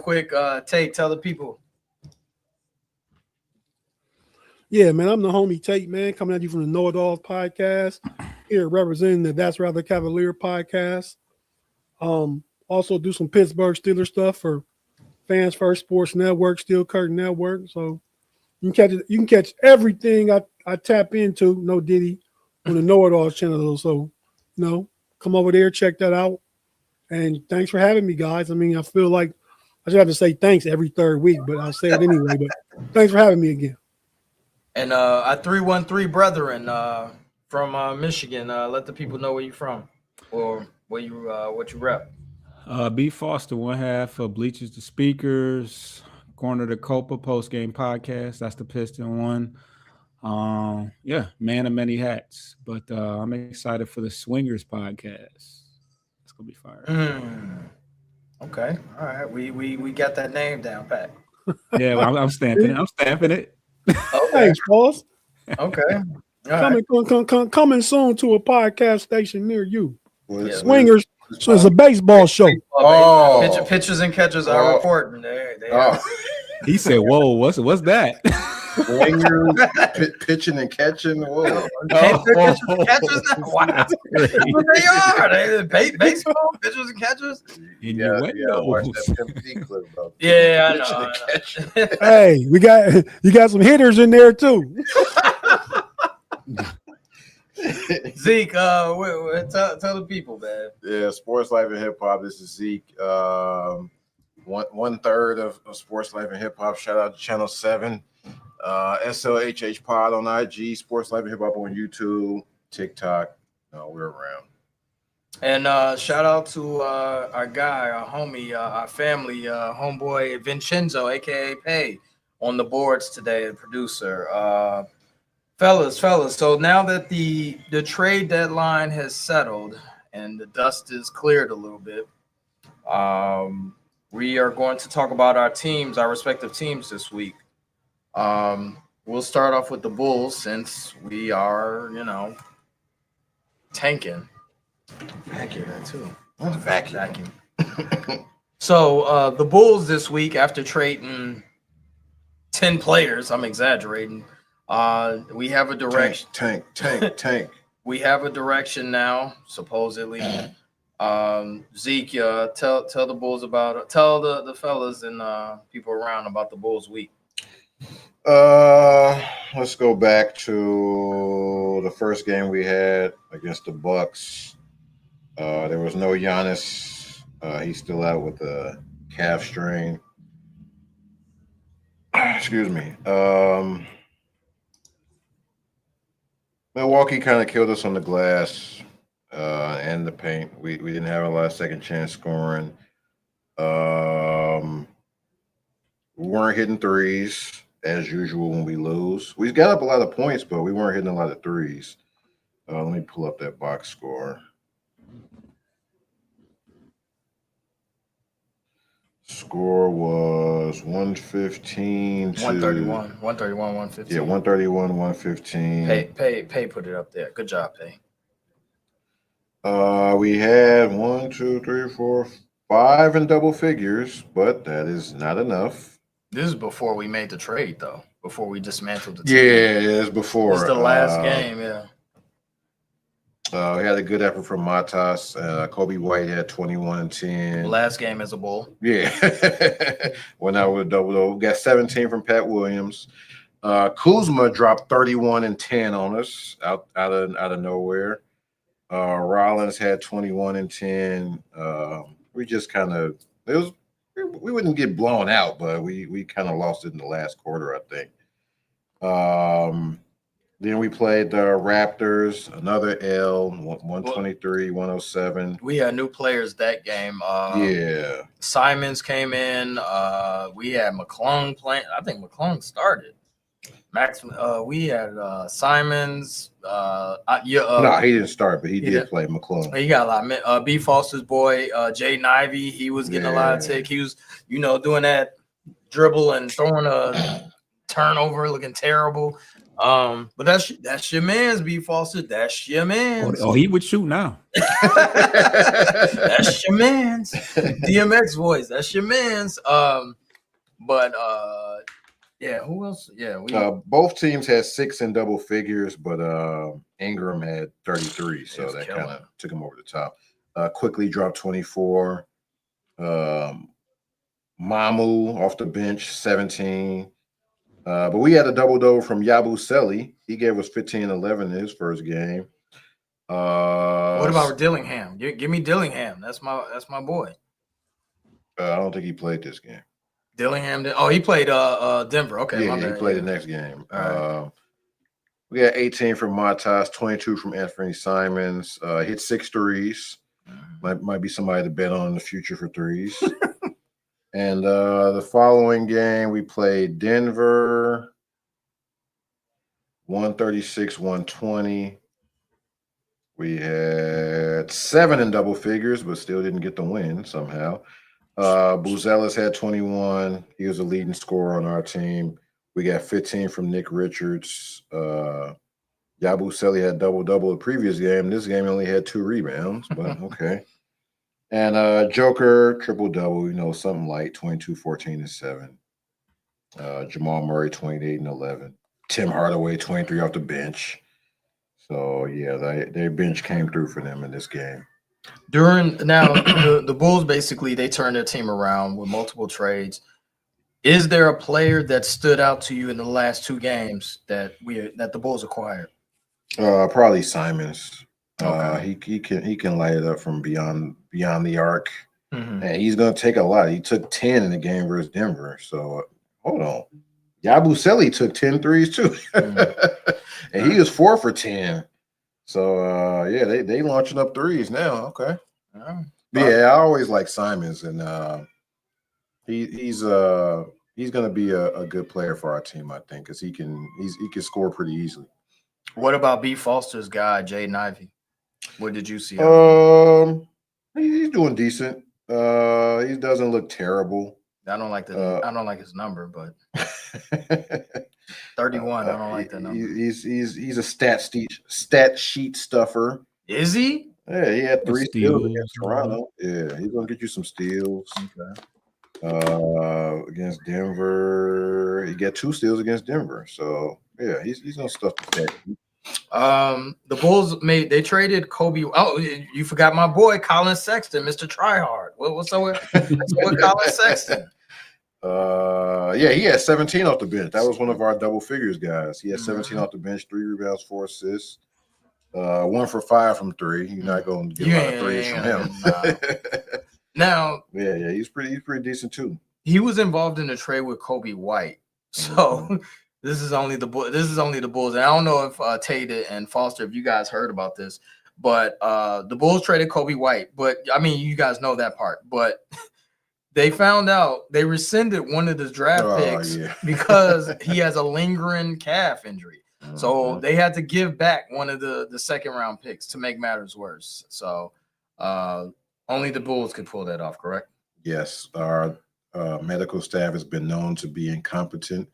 quick. Tate, tell the people. Yeah, man, I'm the homie Tate, man, coming at you from the Know It All podcast. Here representing the That's Rather Cavalier podcast. Also do some Pittsburgh Steelers stuff for Fans First Sports Network, Steel Curtain Network. So you can catch everything I tap into, no Diddy, on the Know It All channel. So, come over there, check that out. And thanks for having me, guys. I mean, I feel like I should have to say thanks every third week, but I'll say it anyway. But thanks for having me again. And our 313 brethren from Michigan, let the people know where you're from or what you rep. B Foster, one half of Bleachers to Speakers, Corner to Copa post game podcast. That's the Piston one. Man of many hats. But I'm excited for the Swingers podcast. It's gonna be fire. Okay, all right. We got that name down, Pat. Yeah, well, I'm stamping it. I'm stamping it. Okay. Thanks, boss. Okay. Coming soon to a podcast station near you. Yeah. Swingers. So it's a baseball show. Pitchers and catchers are reporting. They are. He said, "Whoa, what's that?" Swingers, pitching and catching. Whoa. Pitchers and catchers. Wow. That's what they are. Baseball pitchers and catchers. Yeah, I know. Hey, you got some hitters in there too. Zeke, tell the people, man. Yeah, Sports Life and Hip Hop. This is Zeke. 1/3 of Sports Life and Hip Hop. Shout out to Channel 7. SLHH Pod on IG. Sports Life and Hip Hop on YouTube, TikTok. We're around. And shout out to our guy, our homie, our family, homeboy Vincenzo, aka Pay, on the boards today, the producer. Fellas, so now that the trade deadline has settled and the dust is cleared a little bit, we are going to talk about our respective teams this week. We'll start off with the Bulls since we are, tanking. Vacuum that too. Vacuum. So the Bulls this week, after trading 10 players, I'm exaggerating. We have a direction. Tank. We have a direction now, supposedly. Zeke, tell the Bulls tell the fellas and people around about the Bulls week. Let's go back to the first game we had against the Bucks. There was no Giannis. He's still out with a calf strain. Excuse me. Milwaukee kind of killed us on the glass and the paint. We didn't have a lot of second chance scoring. We weren't hitting threes as usual when we lose. We got up a lot of points, but we weren't hitting a lot of threes. Let me pull up that box score. Score was 115 to 131, 115. Yeah, 131, 115. Pay put it up there. Good job, Pay. We had 1, 2, 3, 4, 5 in double figures, but that is not enough. This is before we made the trade, though. Before we dismantled the team. Yeah, it's before. It's the last game, yeah. We had a good effort from Matas. Kobe White had 21 and 10. Last game as a Bull. Yeah. Went out with a double. We got 17 from Pat Williams. Kuzma dropped 31 and 10 on us out of nowhere. Rollins had 21 and 10. We just kind of we wouldn't get blown out, but we kind of lost it in the last quarter, I think. Then we played the Raptors, another L, 123, 107. We had new players that game. Yeah. Simons came in. We had McClung playing. I think McClung started. We had Simons. No, he didn't start, but he did play McClung. He got a lot. B. Foster's boy, Jay Ivey, he was getting a lot of tick. He was, doing that dribble and throwing a turnover, looking terrible. But that's your man's, B. Foster. That's your man's. Oh, he would shoot now. That's your man's. DMX voice. That's your man's. But yeah, who else? Yeah, both teams had 6 in double figures, but Ingram had 33, so that kind of took him over the top. Quickly dropped 24. Mamu off the bench, 17. But we had a double from Yabusele. He gave us 15 and 11 in his first game. What about Dillingham? Give me Dillingham. That's my boy. I don't think he played this game. Dillingham did. Oh, he played Denver. Okay, yeah, he played the next game. Right. We had 18 from Matas, 22 from Anthony Simons. Hit 6 threes. Might be somebody to bet on in the future for threes. And the following game, we played Denver, 136-120. We had 7 in double figures, but still didn't get the win somehow. Buzelis had 21. He was the leading scorer on our team. We got 15 from Nick Richards. Yabusele had double-double the previous game. This game only had 2 rebounds, but okay. And Joker, triple-double, something light, 22, 14, and 7. Jamal Murray, 28 and 11. Tim Hardaway, 23 off the bench. So, yeah, their bench came through for them in this game. The Bulls, basically, they turned their team around with multiple trades. Is there a player that stood out to you in the last 2 games that the Bulls acquired? Probably Simons. Okay. He can light it up from beyond the arc, and he's going to take a lot. He took 10 in the game versus Denver. So hold on, Yabusele took 10 threes too, and he was 4 for 10. So yeah, they launching up threes now. Okay, I always like Simons, and he's going to be a good player for our team, I think, because he can score pretty easily. What about B. Foster's guy, Jaden Ivey? What did you see? He's doing decent. He doesn't look terrible. I don't like his number, but 31. I don't like that number. He's a stat sheet stuffer. Is he? Yeah, he had 3 steals against Toronto. Yeah, he's gonna get you some steals. Okay. Against Denver, he got 2 steals against Denver. So yeah, he's gonna stuff the stat. The Bulls they traded Kobe. Oh, you forgot my boy Colin Sexton, Mr. Tryhard. What's up with Colin Sexton? Yeah, he had 17 off the bench. That was one of our double figures guys. He had 17 off the bench, 3 rebounds, 4 assists, 1 for 5 from 3. You're not going to get a lot of threes from him. Now, yeah, he's pretty decent too. He was involved in a trade with Kobe White, so. This is only the Bulls. And I don't know if Tate and Foster, if you guys heard about this, but the Bulls traded Kobe White. But I mean, you guys know that part. But they found out they rescinded one of the draft picks because he has a lingering calf injury. So they had to give back one of the second round picks to make matters worse. So only the Bulls could pull that off, correct? Yes. Our medical staff has been known to be incompetent.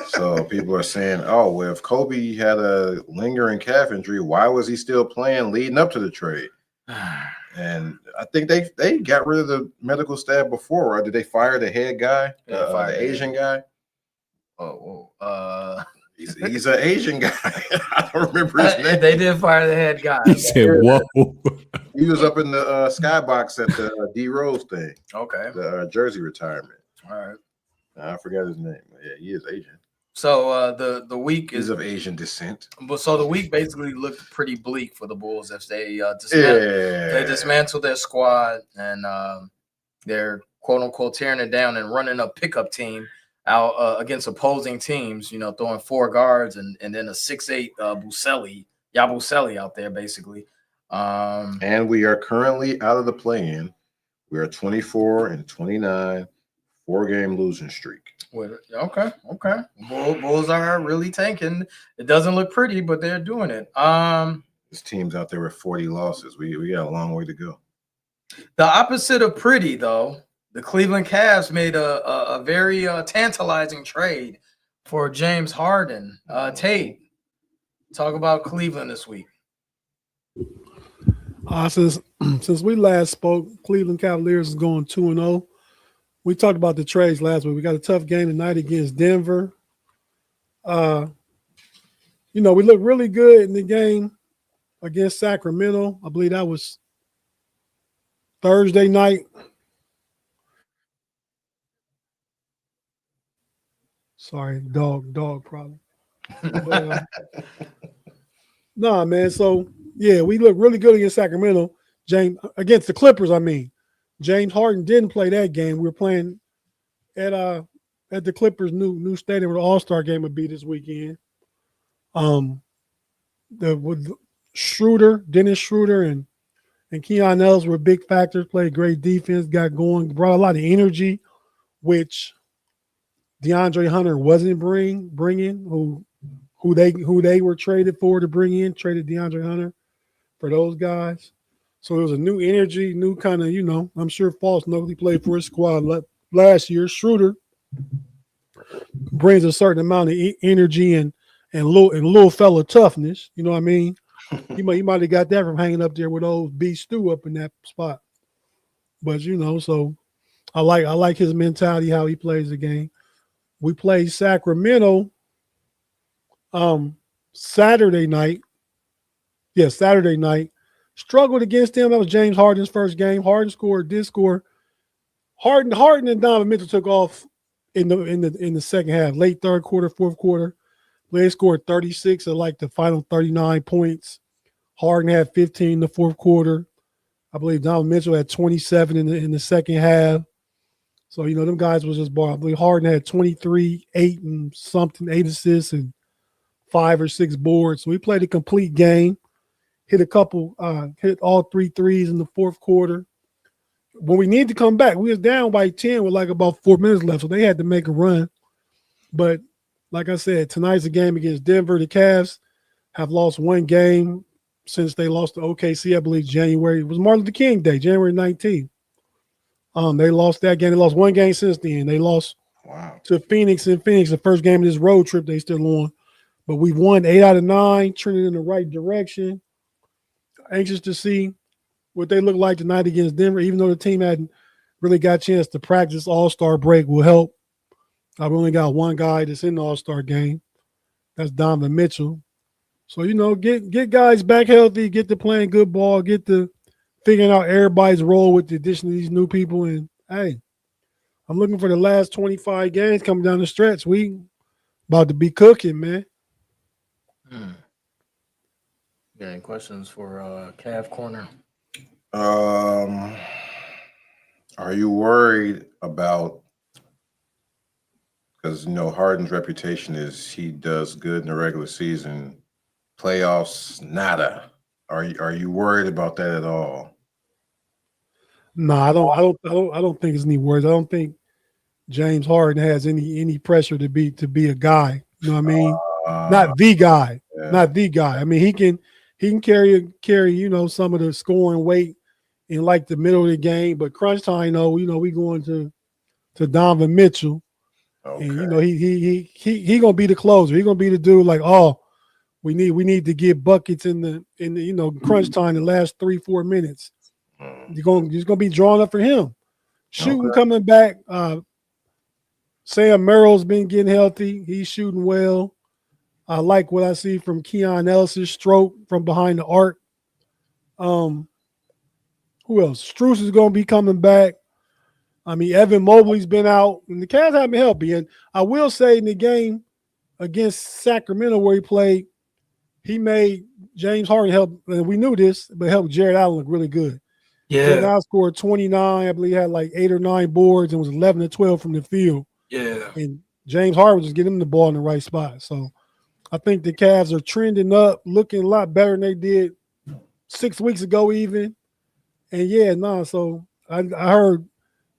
So people are saying, oh, well, if Kobe had a lingering calf injury, why was he still playing leading up to the trade? And I think they got rid of the medical staff before, right? Did they fire the head guy, the Asian guy? He's an Asian guy. I don't remember his name. They did fire the head guy. He said, "Whoa." He was up in the skybox at the D Rose thing. Okay. The jersey retirement. All right. I forgot his name. Yeah, he is Asian. So the week is of Asian descent. But so the week basically looked pretty bleak for the Bulls if they dismantled their squad and they're quote unquote tearing it down and running a pickup team out against opposing teams. Throwing 4 guards and then a 6'8" Yabusele out there basically. And we are currently out of the play-in. We are 24-29, 4-game losing streak. Okay. Bulls are really tanking. It doesn't look pretty, but they're doing it. This team's out there with 40 losses. We got a long way to go. The opposite of pretty, though, the Cleveland Cavs made a very tantalizing trade for James Harden. Tate, talk about Cleveland this week. Since we last spoke, Cleveland Cavaliers is going 2-0. We talked about the trades last week. We got a tough game tonight against Denver. We looked really good in the game against Sacramento. I believe that was Thursday night. Sorry, dog problem. But, nah, man. So yeah, we looked really good against Sacramento. Against the Clippers, I mean. James Harden didn't play that game. We were playing at the Clippers' new stadium where the All-Star game would be this weekend. With Dennis Schroeder and Keon Ellis were big factors. Played great defense, got going, brought a lot of energy, which DeAndre Hunter wasn't bringing. Who they were traded for to bring in, traded DeAndre Hunter for those guys. So it was a new energy, new kind of, I'm sure False knows he played for his squad last year. Schroeder brings a certain amount of energy and little fella toughness. You know what I mean? He might have got that from hanging up there with old B Stu up in that spot. But so I like his mentality, how he plays the game. We played Sacramento Saturday night. Yeah, Saturday night. Struggled against them. That was James Harden's first game. Harden did score. Harden and Donovan Mitchell took off in the second half, late third quarter, fourth quarter. They scored 36 of like the final 39 points. Harden had 15 in the fourth quarter. I believe Donovan Mitchell had 27 in the second half. So, them guys was just ball. I believe Harden had 23, 8 assists and 5 or 6 boards. So we played a complete game. Hit all 3 threes in the fourth quarter. When we needed to come back, we was down by 10 with like about 4 minutes left. So they had to make a run. But like I said, tonight's a game against Denver. The Cavs have lost one game since they lost to OKC, I believe, January. It was Martin Luther King Day, January 19th. They lost that game. They lost one game since then. They lost to Phoenix in Phoenix, the first game of this road trip they still on. But we've won 8 out of 9, trending in the right direction. Anxious to see what they look like tonight against Denver, even though the team hadn't really got a chance to practice. All-Star break will help. I've only got one guy that's in the All-Star game. That's Donovan Mitchell. So, get guys back healthy, get to playing good ball, get to figuring out everybody's role with the addition of these new people. And, hey, I'm looking for the last 25 games coming down the stretch. We about to be cooking, man. Got any questions for Cav Corner? Are you worried about, because Harden's reputation is he does good in the regular season, playoffs nada. Are you worried about that at all? No, I don't think it's any worries. I don't think James Harden has any pressure to be a guy. You know what I mean? Not the guy. Yeah. Not the guy. I mean, he can carry some of the scoring weight in like the middle of the game, but crunch time, we going to Donovan Mitchell. Okay. And he gonna be the closer. He gonna be the dude like, we need to get buckets in the crunch time the last 3-4 minutes. You're gonna be drawn up for him. Shooting coming back. Sam Merrill's been getting healthy. He's shooting well. I like what I see from Keon Ellis' stroke from behind the arc. Who else? Strus is gonna be coming back. I mean, Evan Mobley's been out, and the Cavs have been healthy. And I will say in the game against Sacramento where he played, he made James Harden help, and we knew this, but helped Jared Allen look really good. Yeah. Jared Allen scored 29. I believe he had like 8 or 9 boards and was 11 to 12 from the field. Yeah. And James Harden was just getting him the ball in the right spot. So I think the Cavs are trending up, looking a lot better than they did 6 weeks ago even. And so I heard,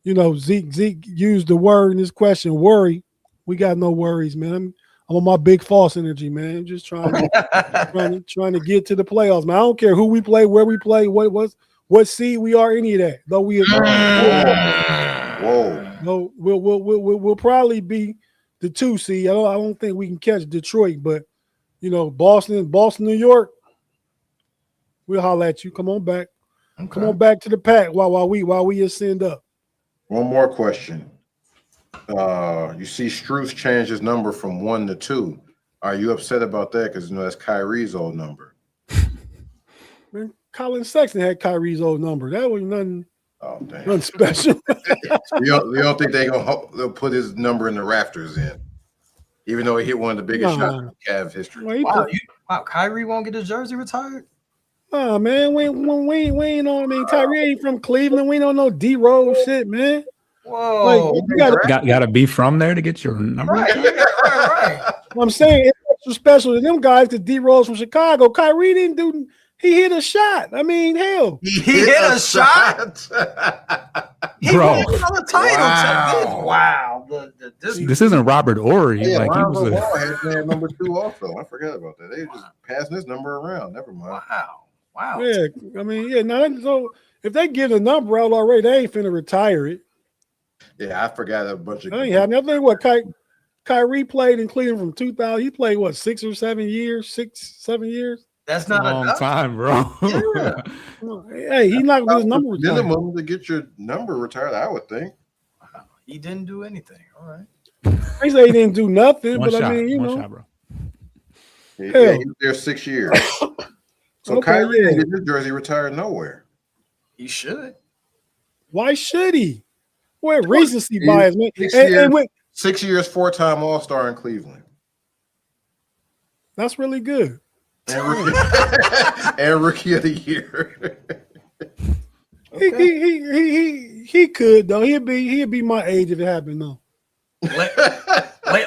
Zeke used the word in this question, worry. We got no worries, man. I'm on my big false energy, man. I'm just trying to get to the playoffs, man. I don't care who we play, where we play, what seed we are, any of that. Though we'll probably be the 2 seed. I don't think we can catch Detroit, but Boston, New York, we'll holler at you. Come on back. Okay. Come on back to the pack while we ascend up. One more question. You see Strus changed his number from 1 to 2. Are you upset about that? Because that's Kyrie's old number. Man, Colin Sexton had Kyrie's old number. That was nothing. Oh, damn. Nothing special. you don't think they'll put his number in the rafters in, even though he hit one of the biggest shots in Cavs history. Well, wow, Kyrie won't get his jersey retired? Nah, man, we ain't on. I mean, Kyrie ain't from Cleveland. We don't know D-Rose shit, man. Whoa, like, you gotta be from there to get your number. Right. I'm saying it's extra special to them guys. The D-Rose from Chicago, Kyrie didn't do. He hit a shot. I mean, hell, he hit a shot. He won another title. Wow. This isn't Robert Ory. Yeah, like he was had number 2 also. I forgot about that. They were just passing this number around. Never mind. Wow. Yeah, I mean, yeah. Now, so if they give the number out already, they ain't finna retire it. Yeah, I forgot a bunch of. I ain't had nothing. What Kyrie played in Cleveland from 2000. He played 6 or 7 years, 6, 7 years. That's not a long enough time, bro. Yeah. Hey, he's not going to his number retired. Minimum to get your number retired, I would think. Wow. He didn't do anything. All right. I say he didn't do nothing, One but shot, I mean, one shot, bro. Yeah, he was there 6 years. So Okay, Kyrie yeah. didn't get his jersey retired nowhere. He should. Why should he? What recency bias, man? 6 years, 4-time All-Star in Cleveland. That's really good. And rookie of the year. He could though. He'd be my age if it happened though.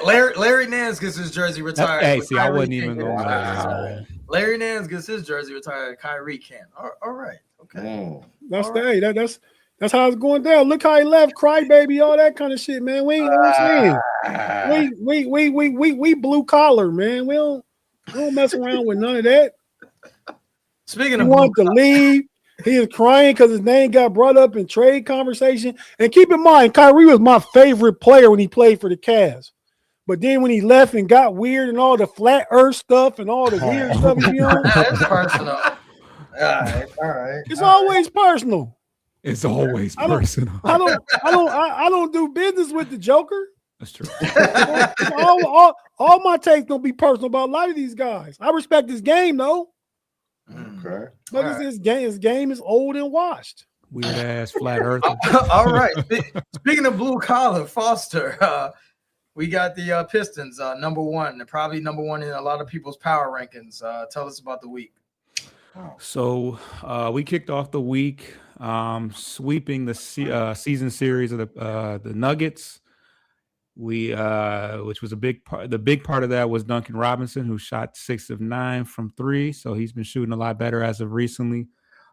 Larry Nance gets his jersey retired. Hey, see, I Kyrie wasn't even going to. Larry Nance gets his jersey retired. Kyrie can't. All right. Okay. That's that's how it's going down. Look how he left, crybaby, all that kind of shit, man. We ain't saying. We blue collar, man. We don't mess around with none of that. Speaking he of wanted to leave. He was crying because his name got brought up in trade conversation. And keep in mind, Kyrie was my favorite player when he played for the Cavs. But then when he left and got weird and all the flat earth stuff and all the weird stuff he be on. It's personal. All right. It's always personal. It's always personal. I don't do business with the Joker. That's true. all my takes don't be personal about a lot of these guys. I respect this game though. Okay. But his game is old and washed. Weird ass flat earth. All right. Speaking of blue collar, Foster, we got the Pistons number 1. They're probably number 1 in a lot of people's power rankings. Tell us about the week. So we kicked off the week sweeping the season series of the Nuggets. Which was a big part. The big part of that was Duncan Robinson, who shot 6 of 9 from 3. So he's been shooting a lot better as of recently.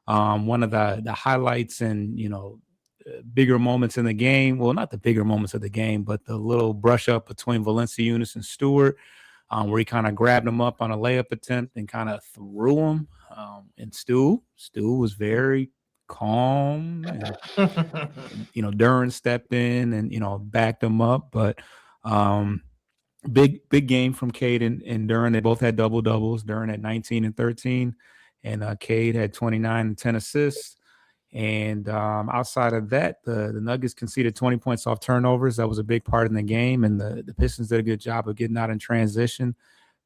One of the highlights and bigger moments in the game. Well, not the bigger moments of the game, but the little brush up between Valanciunas and Stewart, where he kind of grabbed him up on a layup attempt and kind of threw him. And Stu was very calm and Duran stepped in and backed him up, but big game from Cade and Duran. They both had double doubles. Duran had 19 and 13 and Cade had 29 and 10 assists. And outside of that, the Nuggets conceded 20 points off turnovers. That was a big part in the game, and the Pistons did a good job of getting out in transition.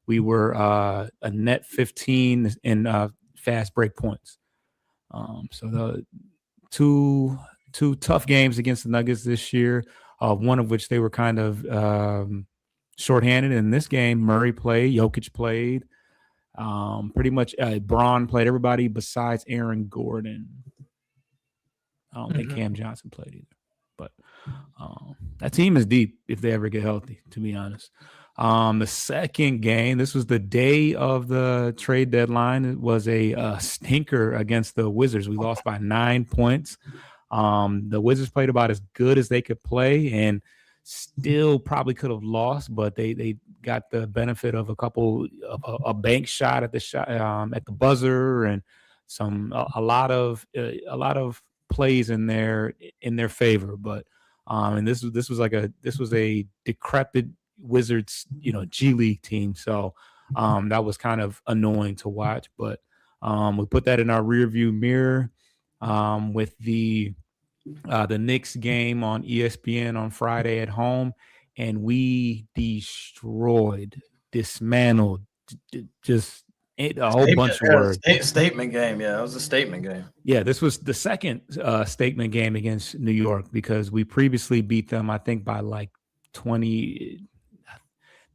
We were a net 15 in fast break points. So the two tough games against the Nuggets this year, one of which they were kind of shorthanded. In this game, Murray played, Jokic played, pretty much Braun played, everybody besides Aaron Gordon. I don't think Cam Johnson played either. But that team is deep if they ever get healthy, to be honest. The second game, this was the day of the trade deadline. It was a stinker against the Wizards. We lost by 9 points. The Wizards played about as good as they could play and still probably could have lost, but they got the benefit of a bank shot at the buzzer and a lot of plays in their favor. But and this was a decrepit Wizards, G League team. So that was kind of annoying to watch, but we put that in our rear view mirror with the Knicks game on ESPN on Friday at home, and we dismantled, just a whole bunch of words. Statement game. Yeah, it was a statement game. Yeah, this was the second statement game against New York because we previously beat them, I think, by like 20.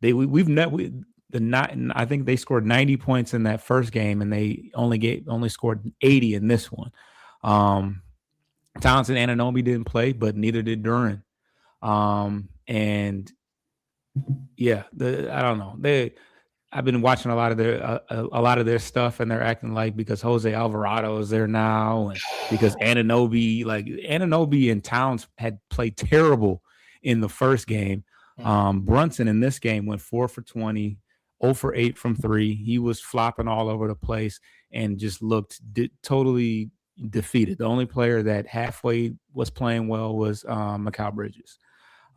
I think they scored 90 points in that first game, and they only scored 80 in this one. Towns and Anunoby didn't play, but neither did Duran. And yeah, I don't know. I've been watching a lot of their stuff, and they're acting like because Jose Alvarado is there now, and because Anunoby and Towns had played terrible in the first game. Brunson in this game went 4 for 20, 0 for 8 from 3. He was flopping all over the place and just looked totally defeated. The only player that halfway was playing well was Mikal Bridges.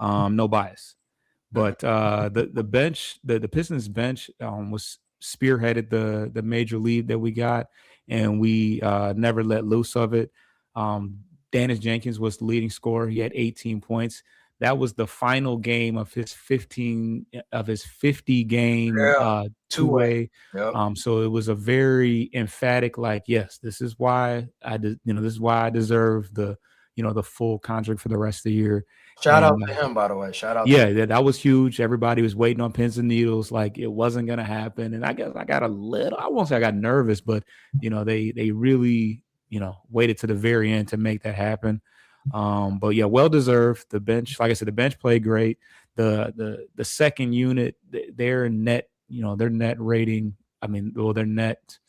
No bias. But the bench, the Pistons bench was spearheaded the major lead that we got, and we never let loose of it. Dennis Jenkins was the leading scorer. He had 18 points. That was the final game of his 50 game two-way. Yep. So it was a very emphatic, like, yes, this is why this is why I deserve the full contract for the rest of the year. Shout out to him, by the way. Shout out. Yeah, that was huge. Everybody was waiting on pins and needles, like it wasn't gonna happen. And I guess I got I won't say I got nervous, but they really waited to the very end to make that happen. But yeah, well deserved. The bench, like I said, the bench played great. The second unit, their net, their net rating, their net,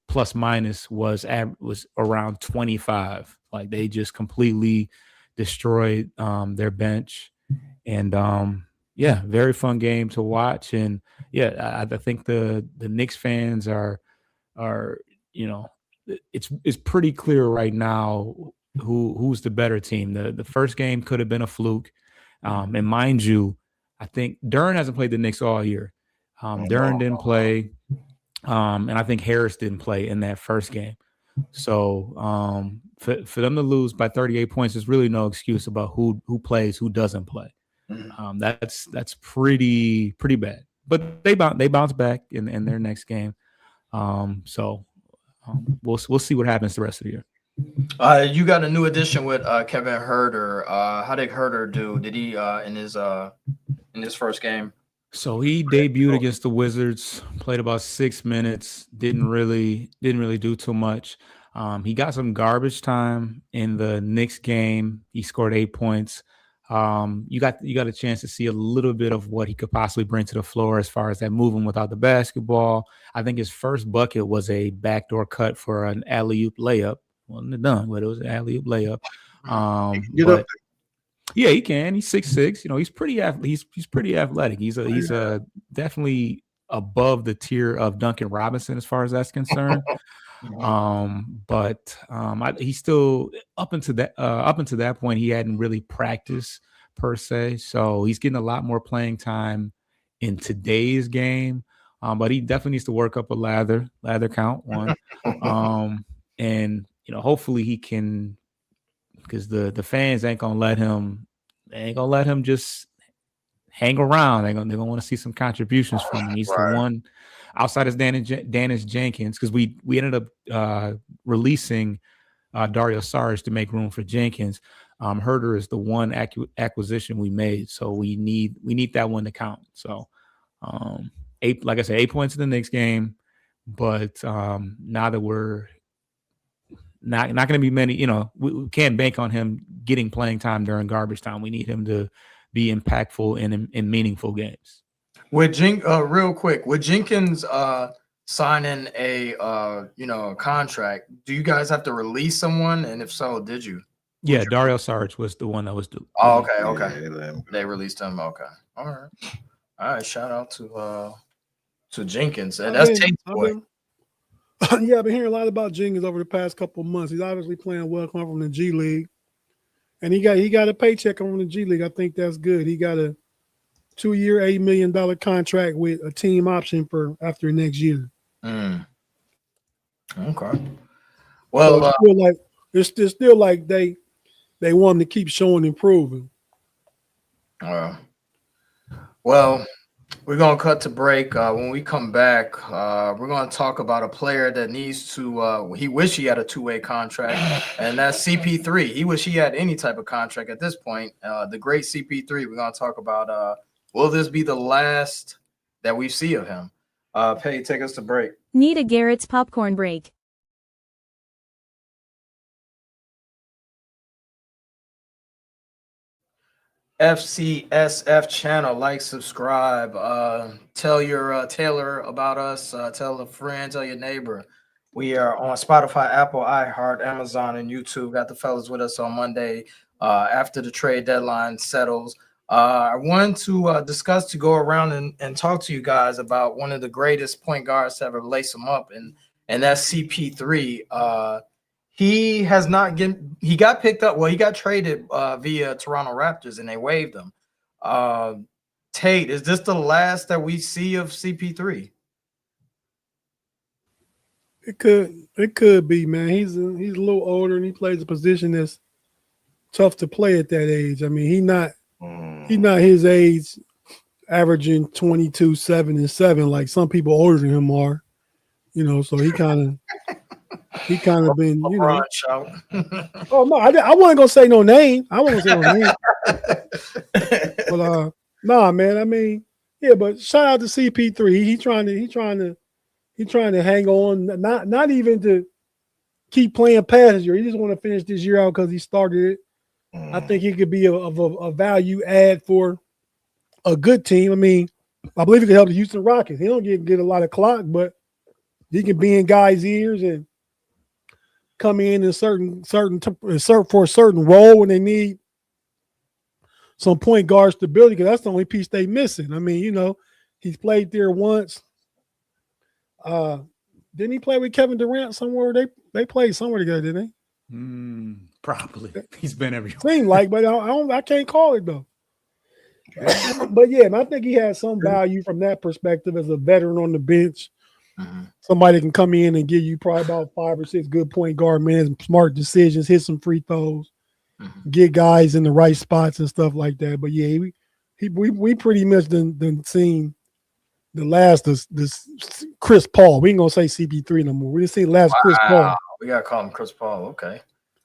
plus minus was around 25. Like they just completely destroyed their bench. And yeah, very fun game to watch. And yeah, I think the Knicks fans are it's pretty clear right now who's the better team. The first game could have been a fluke. And mind you, I think Duran hasn't played the Knicks all year. Duran didn't play. And I think Harris didn't play in that first game. So for them to lose by 38 points, there's really no excuse about who plays, who doesn't play. That's pretty bad. But they bounce back in their next game. So we'll see what happens the rest of the year. You got a new addition with Kevin Huerter. How did Huerter do? Did he in his first game? So he debuted against the Wizards, played about 6 minutes, didn't really do too much. He got some garbage time in the Knicks game. He scored 8 points. You got a chance to see a little bit of what he could possibly bring to the floor as far as that moving without the basketball. I think his first bucket was a backdoor cut for an alley-oop layup. Wasn't done, but it was an alley-oop layup. But yeah, he can. He's 6'6". He's pretty athletic. He's definitely above the tier of Duncan Robinson as far as that's concerned. But he's still up until that point he hadn't really practiced per se. So he's getting a lot more playing time in today's game. But he definitely needs to work up a lather count one. And hopefully he can, because the fans ain't gonna let him just hang around. They're gonna want to see some contributions from him. He's the one outside of Dennis Jenkins, because we ended up releasing Dario Saric to make room for Jenkins. Huerter is the one acquisition we made, so we need that one to count. So 8 points in the next game, but now that we're not going to be many, we can't bank on him getting playing time during garbage time. We need him to be impactful in meaningful games. Real quick, with Jenkins signing a contract, do you guys have to release someone? And if so, did you? Yeah, Dario Saric was the one that was due. Oh, okay. Yeah, they released him. Okay. All right. Shout out to Jenkins. And that's Tate's boy. Yeah, I've been hearing a lot about Jenkins over the past couple of months. He's obviously playing well, coming from the G League, and he got a paycheck from the G League. I think that's good. He got 2-year, $8 million contract with a team option for after next year. Okay. Well, so it's still like they want him to keep showing improving. Well, we're gonna cut to break. When we come back, we're gonna talk about a player that needs to. He wish he had a 2-way contract, and that's CP3. He wish he had any type of contract at this point. The great CP3. We're gonna talk about. Will this be the last that we see of him? Pay, take us to break. Need a Garrett's popcorn break. FCSF channel, like, subscribe, tell your Taylor about us, tell a friend, tell your neighbor. We are on Spotify, Apple, iHeart, Amazon, and YouTube. Got the fellas with us on Monday after the trade deadline settles. I wanted to go around and talk to you guys about one of the greatest point guards to ever lace them up, and that's CP3. He got picked up. Well, he got traded via Toronto Raptors, and they waived him. Tate, is this the last that we see of CP3? It could be, man. He's a little older, and he plays a position that's tough to play at that age. I mean, he's not his age, averaging 22, 7, and 7 like some people older than him are. So he kind of been, Oh no, I wasn't gonna say no name. But nah, man. I mean, yeah. But shout out to CP3. He trying to hang on. Not even to keep playing past this year. He just want to finish this year out because he started it. I think he could be a value add for a good team. I mean, I believe he could help the Houston Rockets. He don't get a lot of clock, but he can be in guys' ears and come in for a certain role when they need some point guard stability, because that's the only piece they missing. I mean, he's played there once. Didn't he play with Kevin Durant somewhere? They played somewhere together, didn't they? Probably. He's been everywhere. Seemed like, but I can't call it though. But yeah, I think he has some value from that perspective as a veteran on the bench. Somebody can come in and give you probably about 5 or 6 good point guard men, smart decisions, hit some free throws, get guys in the right spots and stuff like that. But yeah, we pretty much done seen the last this Chris Paul. We ain't gonna say CP3 no more. We didn't see the last Chris Paul. We gotta call him Chris Paul. Okay.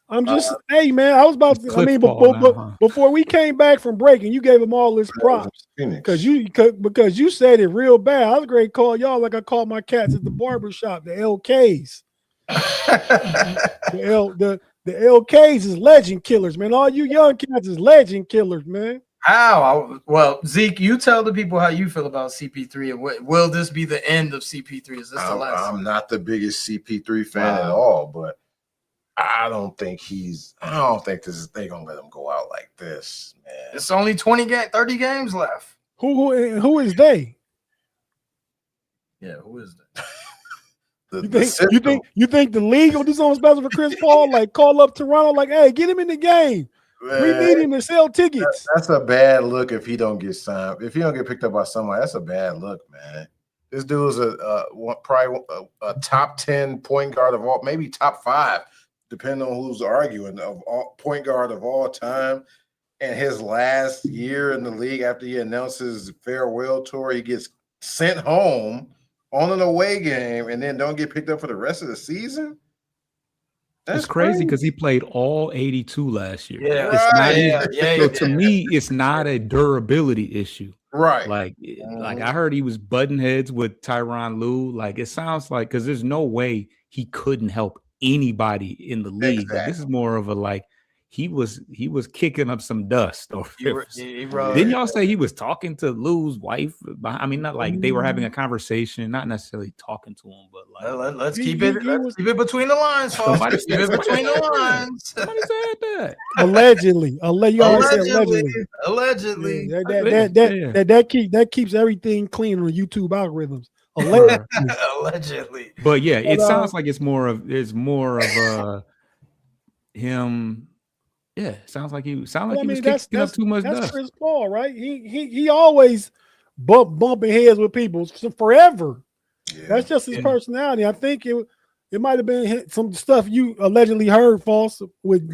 I'm just hey man, I was about to. I mean, before we came back from breaking, you gave him all this props because you said it real bad. I was great call y'all like I called my cats at the barber shop, the LKs. the LKs is legend killers, man. All you young cats is legend killers, man. How? Well, Zeke, you tell the people how you feel about CP3, and will this be the end of CP3? Is this the last? I'm not the biggest CP3 fan at all, but I don't think they gonna let him go out like this, man. It's only 30 games left. Who is they? Yeah, who is that? You think the league will do something special for Chris Paul? Like call up Toronto, like, hey, get him in the game. Man, we need him to sell tickets. That's a bad look if he don't get signed. If he don't get picked up by somebody, that's a bad look, man. This dude is probably a top 10 point guard of all, maybe top 5. Depending on who's arguing, of all point guard of all time. And his last year in the league, after he announces farewell tour, he gets sent home on an away game and then don't get picked up for the rest of the season. That's crazy because he played all 82 last year. Yeah, to me, it's not a durability issue. Right. Like I heard he was butting heads with Tyronn Lue. Like it sounds like, because there's no way he couldn't help anybody in the league. Exactly. Like, this is more of a like he was kicking up some dust. Didn't y'all say he was talking to Lou's wife? I mean, not like they were having a conversation, not necessarily talking to him, but like let's keep it between the lines, folks. Let's keep it between the lines. Somebody said that. Allegedly. Allegedly. That keeps everything clean on the YouTube algorithms. Allegedly. But yeah, it sounds like it's more of him Yeah, sounds like he was kicking up too much that's dust. Chris Paul, right? He always bumping heads with people forever. Yeah. That's just his Yeah. personality. I think it might have been some stuff you allegedly heard false with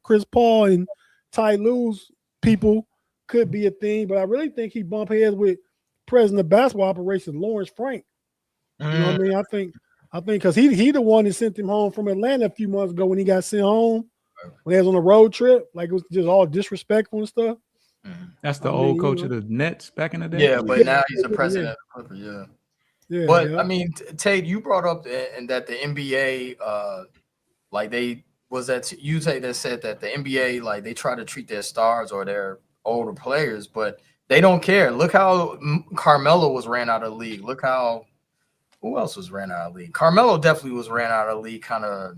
Chris Paul and Ty Lue's people could be a thing, but I really think he bumped heads with president of basketball operations Lawrence Frank. You know what I mean? I think because he the one that sent him home from Atlanta a few months ago when he got sent home when they was on a road trip, like it was just all disrespectful and stuff. That's the old coach of the Nets back in the day. Yeah, but now he's the president of the Clippers. Yeah. Yeah, But yeah. I mean, Tate, you brought up and that the NBA, like they was that you say that said that the NBA, like they try to treat their stars or their older players, but they don't care. Look how Carmelo was ran out of the league. Look how who else was ran out of the league? Carmelo definitely was ran out of the league. Kind of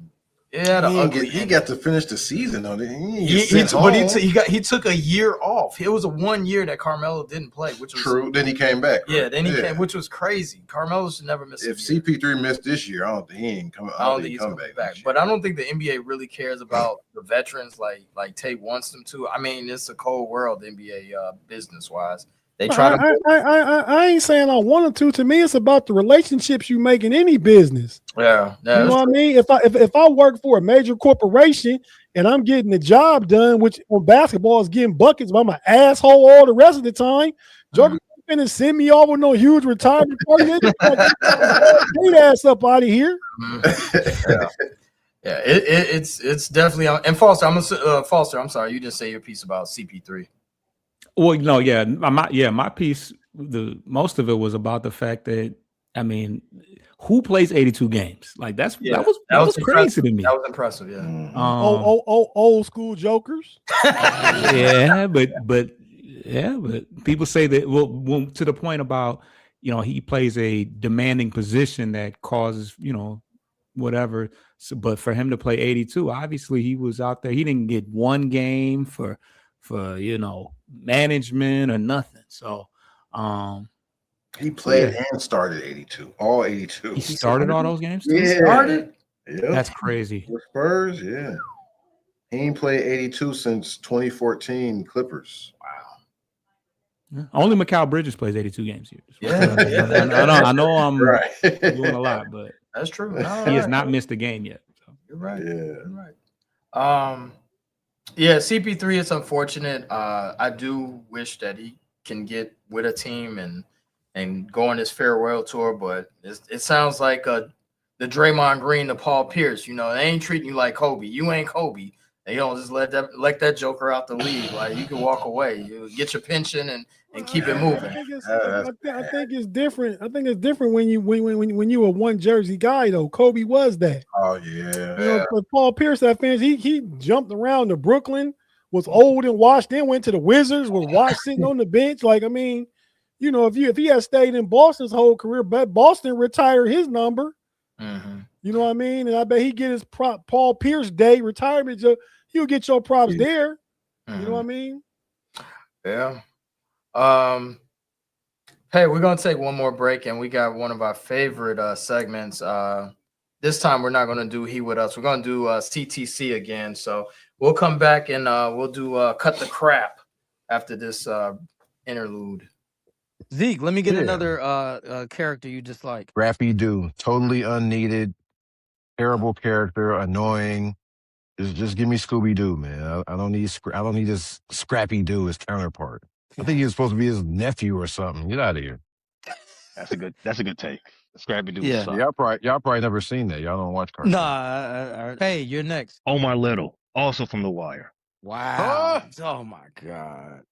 He got to finish the season though. He took a year off. It was a 1 year that Carmelo didn't play, which was true. Then he came back. Right? Yeah, then he came, which was crazy. Carmelo should never miss. If CP3 missed this year, I don't think he ain't coming. I don't think he's coming back. But I don't think the NBA really cares about the veterans like Tate wants them to. I mean, it's a cold world, the NBA business wise. They try I ain't saying I wanted to. To me, it's about the relationships you make in any business. Yeah, you know what I mean. If I work for a major corporation and I'm getting the job done, which on basketball is getting buckets, but I'm an asshole all the rest of the time. Joker finna send me off with no huge retirement party. Get ass up out of here. Yeah, it's definitely. And Foster, Foster, I'm sorry, you didn't say your piece about CP3. Well, no, my piece, the most of it was about the fact that, I mean, who plays 82 games? Like that was crazy to me. That was impressive, yeah. Old school jokers. Yeah, but people say that well to the point about, he plays a demanding position that causes, whatever. So, but for him to play 82, obviously he was out there. He didn't get one game for management or nothing. So he played and started 82, all 82. He started all those games too? Yeah. He started? Yeah. That's crazy. The Spurs, yeah. He ain't played 82 since 2014 Clippers. Wow. Yeah. Only Mikal Bridges plays 82 games here. Yeah. I know I'm doing a lot, but that's true. He has not missed a game yet. So. You're right. Yeah. You're right. Yeah, CP3 is unfortunate. I do wish that he can get with a team and go on his farewell tour, but it sounds like the Draymond Green to Paul Pierce. They ain't treating you like Kobe. You ain't Kobe. They don't just let that joker out the league. Like you can walk away, you get your pension and keep it moving. I think it's different. I think it's different when you a one jersey guy though. Kobe was that. Oh yeah. But Paul Pierce, that fans, he jumped around to Brooklyn, was old and washed, then went to the Wizards, was washed sitting on the bench. Like I mean, if he had stayed in Boston's whole career, but Boston retired his number. Mm-hmm. You know what I mean? And I bet he get his Paul Pierce Day retirement. You'll get your props there. Mm-hmm. You know what I mean? Yeah. Hey, we're gonna take one more break, and we got one of our favorite segments. This time we're not gonna do He With Us. We're gonna do CTC again. So we'll come back and we'll do Cut the Crap after this interlude. Zeke, let me get another character you dislike. Scrappy Doo, totally unneeded, terrible character, annoying. Just give me Scooby Doo, man. I don't need this Scrappy Doo as counterpart. I think he was supposed to be his nephew or something. Get out of here. That's a good take. Scrappy Doo. Yeah. Y'all probably never seen that. Y'all don't watch cartoons. Nah. Hey, you're next. Omar Little, also from The Wire. Wow. Oh my God.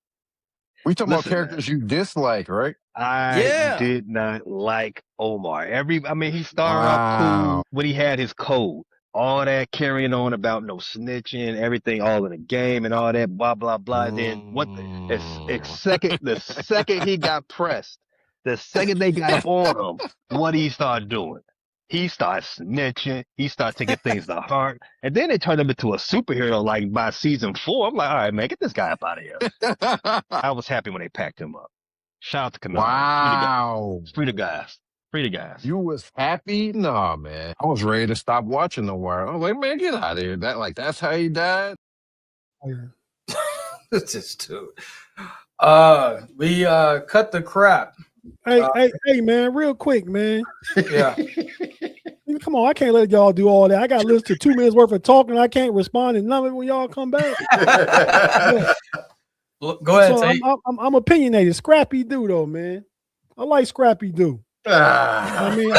We talking about characters you dislike, right? I did not like Omar. He started off cool when he had his code. All that carrying on about no snitching, everything all in the game and all that, blah, blah, blah. Then the second he got pressed, the second they got up on him, what he started doing? He started snitching. He started taking things to heart. And then they turned him into a superhero like by season 4. I'm like, all right, man, get this guy up out of here. I was happy when they packed him up. Shout out to Canal. Wow. Free the guys. You was happy? Nah, man. I was ready to stop watching The Wire. I was like, man, get out of here. That's how he died? This is too. We cut the crap. Hey, man, real quick, man. Yeah. Come on, I can't let y'all do all that. I got to listen to 2 minutes worth of talking. I can't respond to none of it when y'all come back. Go ahead. So I'm opinionated. Scrappy Doo, though, man. I like Scrappy Doo. I mean,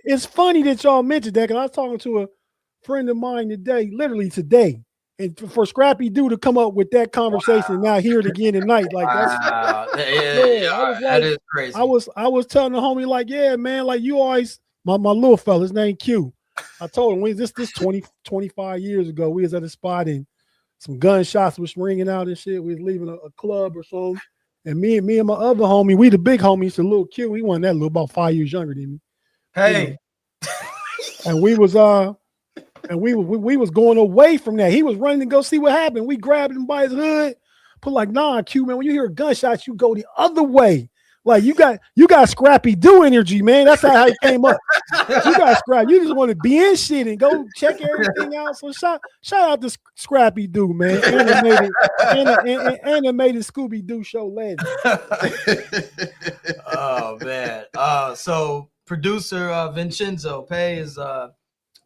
it's funny that y'all mentioned that because I was talking to a friend of mine today, literally today, and for Scrappy Doo to come up with that conversation and now hear it again tonight, like that's I was like, that is crazy. I was telling the homie like, yeah, man, like you always my little fella, his name Q. I told him this 25 years ago, we was at a spot and some gunshots was ringing out and shit. We was leaving a club or something. And me and my other homie, we the big homies, the little Q. He wasn't that little, about 5 years younger than me. Hey. You know? And we was we was going away from that. He was running to go see what happened. We grabbed him by his hood, put like, nah, Q, man, when you hear a gunshot, you go the other way. Like you got Scrappy Doo energy, man. That's how it came up. You got Scrappy. You just want to be in shit and go check everything out. So shout out to Scrappy Doo, man. Animated Scooby Doo show legend. Oh man. So producer Vincenzo Pay is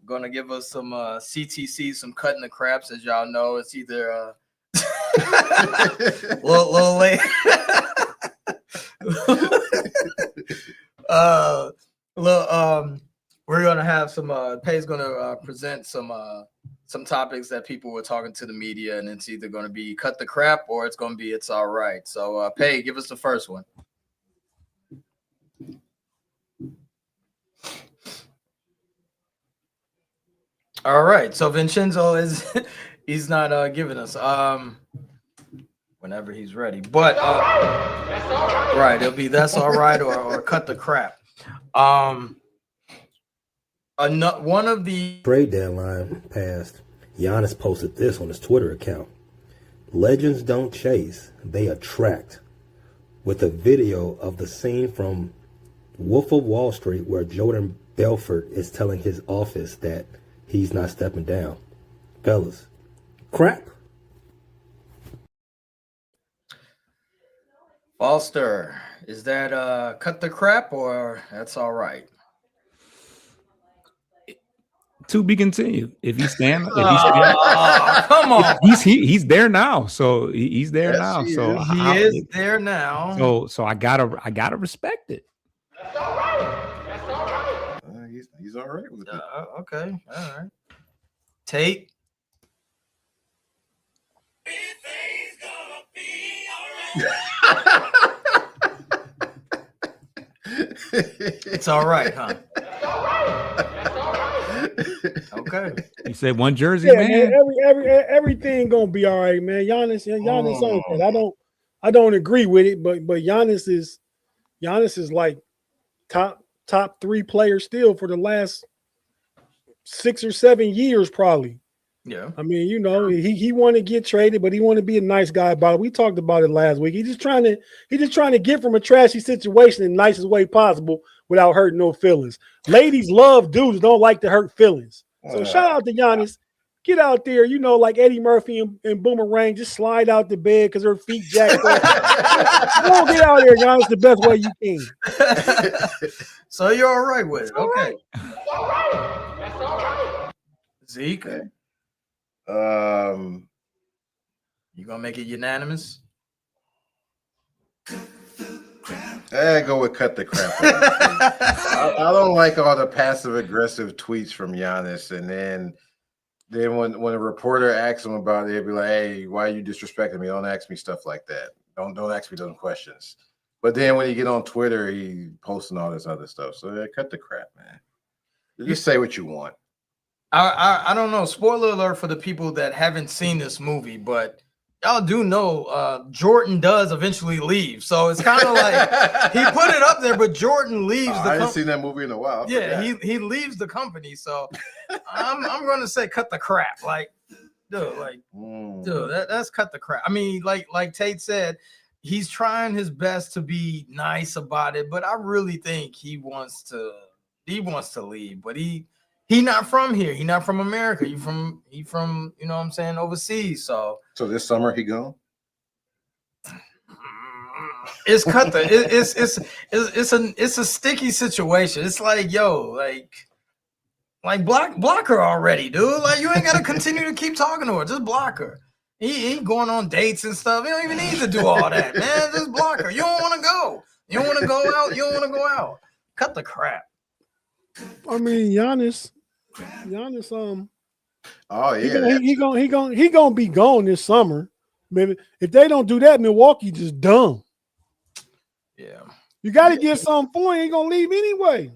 gonna give us some CTC, some cutting the craps. As y'all know, it's either little late. We're gonna have some Pay's gonna present some topics that people were talking to the media, and it's either gonna be cut the crap or it's gonna be it's all right. So Pay, give us the first one. All right, so Vincenzo he's not giving us whenever he's ready, but right, it'll be that's all right or cut the crap. One of the trade deadline passed, Giannis posted this on his Twitter account. Legends don't chase, they attract. With a video of the scene from Wolf of Wall Street where Jordan Belfort is telling his office that he's not stepping down. Fellas, crap. Foster, is that cut the crap or that's all right? To be continued. If he's stand, come on, he's there now. So he's there now. So he is there now. So I gotta respect it. That's all right. That's all right. He's all right with it. Okay, all right. Tate. It's all right, huh? That's all right. That's all right. Okay. You said one jersey, yeah, man. Everything gonna be all right, man. Giannis on that. I don't agree with it, but Giannis is like top 3 players still for the last 6 or 7 years, probably. Yeah. I mean, you know, he want to get traded, but he want to be a nice guy about it. We talked about it last week. He's just trying to get from a trashy situation in the nicest way possible without hurting no feelings. Ladies love dudes, don't like to hurt feelings. So shout out to Giannis. Get out there, you know, like Eddie Murphy and Boomerang, just slide out the bed because her feet jacked up. Go get out there, Giannis, the best way you can. So you're all right with it. Okay. That's all right. That's all right. Zeke. Okay. You gonna make it unanimous? I go with cut the crap. I don't like all the passive aggressive tweets from Giannis, and then when a reporter asks him about it, he'll be like, "Hey, why are you disrespecting me? Don't ask me stuff like that. Don't ask me those questions." But then when you get on Twitter, he posting all this other stuff. So cut the crap, man. Just say what you want. I don't know. Spoiler alert for the people that haven't seen this movie, but y'all do know Jordan does eventually leave. So it's kind of like he put it up there, but Jordan leaves. I haven't seen that movie in a while. Yeah, he leaves the company. So I'm gonna say cut the crap. Like, dude, that's cut the crap. I mean, like Tate said, he's trying his best to be nice about it, but I really think he wants to leave, but he He not from here. He not from America. He from you know what I'm saying, overseas. So this summer he gone? it's cut the it's a sticky situation. It's like, yo, like block her already, dude. Like, you ain't gotta continue to keep talking to her. Just block her. He going on dates and stuff. You don't even need to do all that, man. Just block her. You don't want to go. You don't want to go out. You don't want to go out. Cut the crap. I mean, Giannis, Oh yeah, he gonna be gone this summer. Maybe if they don't do that, Milwaukee just dumb. Yeah, you got to get something for him. He ain't gonna leave anyway.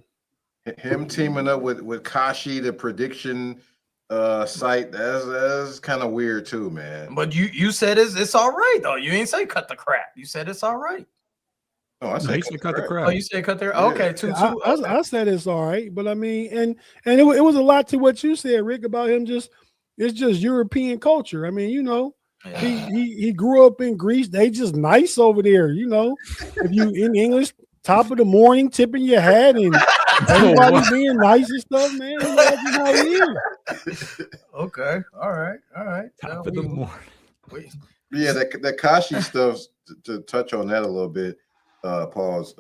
him teaming up with Kashi, the prediction site, that's kind of weird too, man. but you said it's all right though. You ain't say cut the crap. You said it's all right. Oh, I said cut the crap. Oh, you said cut there. Yeah. Okay, two. I said it's all right, but I mean, and it was a lot to what you said, Rick, about him. It's just European culture. I mean, you know, Yeah. he grew up in Greece. They just nice over there, you know. If you in English, top of the morning, tipping your hat and everybody being nice and stuff, man. You know, that's just how he is. Okay, all right. Top of the morning. Yeah, that Kashi stuff. To touch on that a little bit. Pause.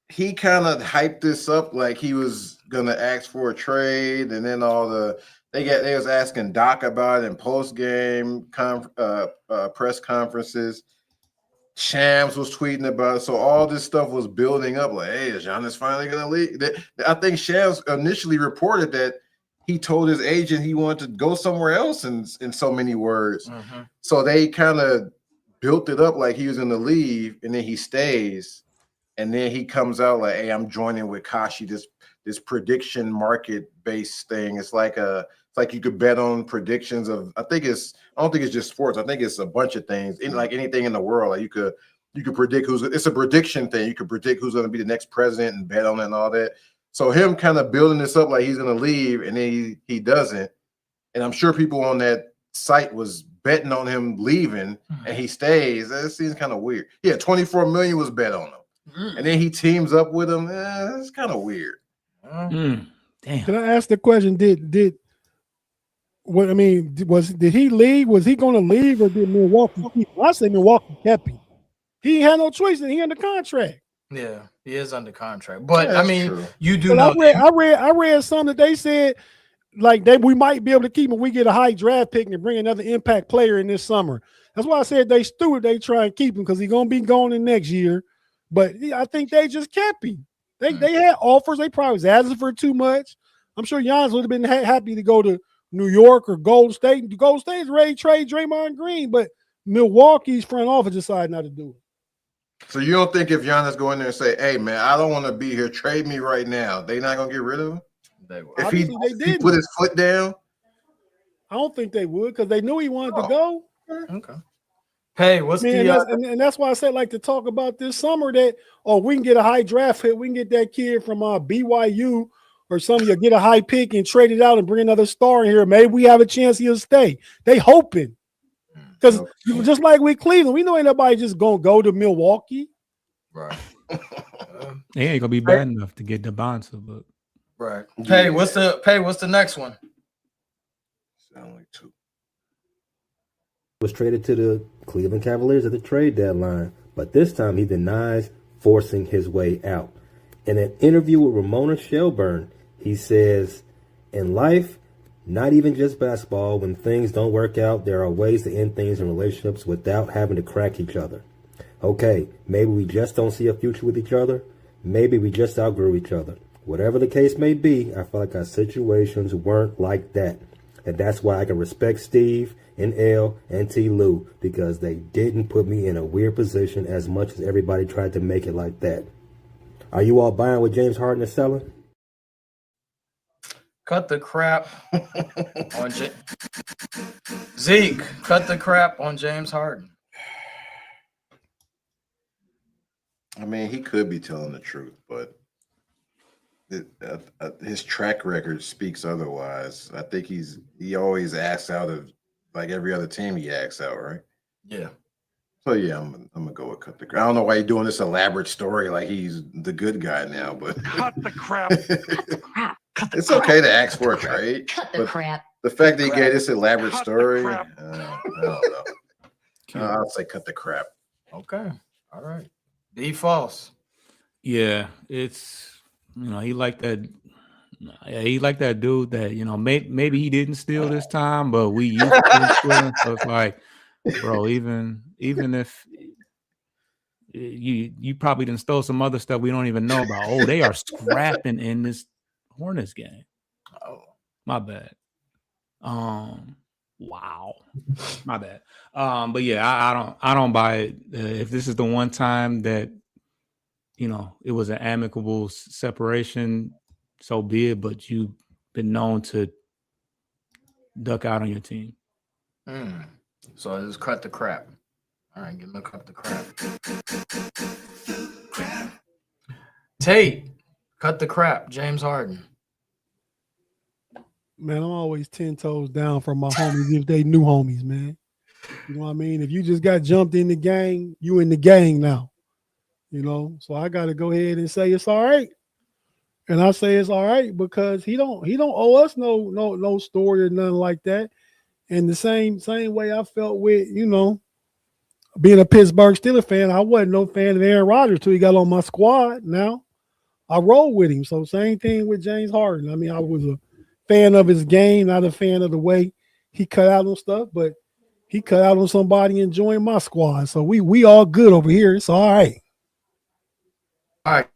He kind of hyped this up like he was gonna ask for a trade, and then they was asking Doc about it in post game press conferences. Shams was tweeting about it, so all this stuff was building up. Like, hey, is Giannis finally gonna leave? I think Shams initially reported that he told his agent he wanted to go somewhere else in so many words. Mm-hmm. So they kind of built it up like he was going to leave, and then he stays, and then he comes out like, "Hey, I'm joining with Kashi, this prediction market based thing. It's like you could bet on predictions of. I don't think it's just sports. I think it's a bunch of things. Like anything in the world, like you could predict it's a prediction thing. You could predict who's going to be the next president and bet on it and all that. So him kind of building this up like he's going to leave, and then he doesn't. And I'm sure people on that site was betting on him leaving, and he stays. That seems kind of weird. Yeah, 24 million was bet on him, and then he teams up with him. It's kind of weird. Damn. Can I ask the question? Did he leave? Was he going to leave, or did Milwaukee keep him? I say Milwaukee kept him. He had no choice, and he under contract. Yeah, he is under contract. But Yeah, I mean, true. you do But know. I read something that they said like we might be able to keep him. We get a high draft pick and bring another impact player in this summer. That's why I said they try and keep him because he's gonna be gone in next year. But I think they just kept him. They had offers. They probably was asking for too much. I'm sure Giannis would have been happy to go to New York or Golden State. Golden State's ready to trade Draymond Green, but Milwaukee's front office decided not to do it. So you don't think if Giannis go in there and say, "Hey man, I don't want to be here. Trade me right now," they not gonna get rid of him? They will. If he put his foot down, I don't think they would because they knew he wanted to go. Okay. Hey, what's and that's why I said like to talk about this summer that we can get a high draft hit, we can get that kid from BYU or something, get a high pick and trade it out and bring another star in here. Maybe we have a chance he'll stay. They hoping because just like with Cleveland, we know ain't nobody just gonna go to Milwaukee. Right. They ain't gonna be bad enough to get the bonds, but right. Hey, what's the next one? Sound like two. Was traded to the Cleveland Cavaliers at the trade deadline, but this time he denies forcing his way out. In an interview with Ramona Shelburne, he says, "In life, not even just basketball, when things don't work out, there are ways to end things in relationships without having to crack each other. Okay, maybe we just don't see a future with each other. Maybe we just outgrew each other. Whatever the case may be, I feel like our situations weren't like that. And that's why I can respect Steve and L and T. Lou, because they didn't put me in a weird position as much as everybody tried to make it like that." Are you all buying what James Harden is selling? Cut the crap on Zeke. Cut the crap on James Harden. I mean, he could be telling the truth, but his track record speaks otherwise. I think he always acts out of like every other team he acts out, right? Yeah. Oh yeah, I'm gonna go with cut the crap. I don't know why you're doing this elaborate story like he's the good guy now, but cut the crap. Cut the crap. Cut the it's crap. okay to ask for a trade. Cut the crap. The fact that he gave this elaborate Cut the story, crap. I don't know. I'll say cut the crap. Okay. All right. D false. Yeah, it's he like that. Yeah, he like that dude that maybe he didn't steal this time, but we used to him stealing. So it's like, bro, even if you probably done stole some other stuff we don't even know about. Oh, they are scrapping in this Hornets game. Oh, my bad. Wow, my bad. But yeah, I don't buy it. If this is the one time that it was an amicable separation, so be it. But you've been known to duck out on your team. So just cut the crap. All right, give me a cut the crap. Tate, cut the crap. James Harden. Man, I'm always 10 toes down for my homies if they new homies, man. You know what I mean? If you just got jumped in the gang, you in the gang now. So I got to go ahead and say it's all right. And I say it's all right because he don't owe us no story or nothing like that. And the same way I felt with, being a Pittsburgh Steelers fan, I wasn't no fan of Aaron Rodgers till he got on my squad. Now I roll with him. So same thing with James Harden. I mean, I was a fan of his game, not a fan of the way he cut out on stuff, but he cut out on somebody and joined my squad. So we all good over here. It's all right. All right.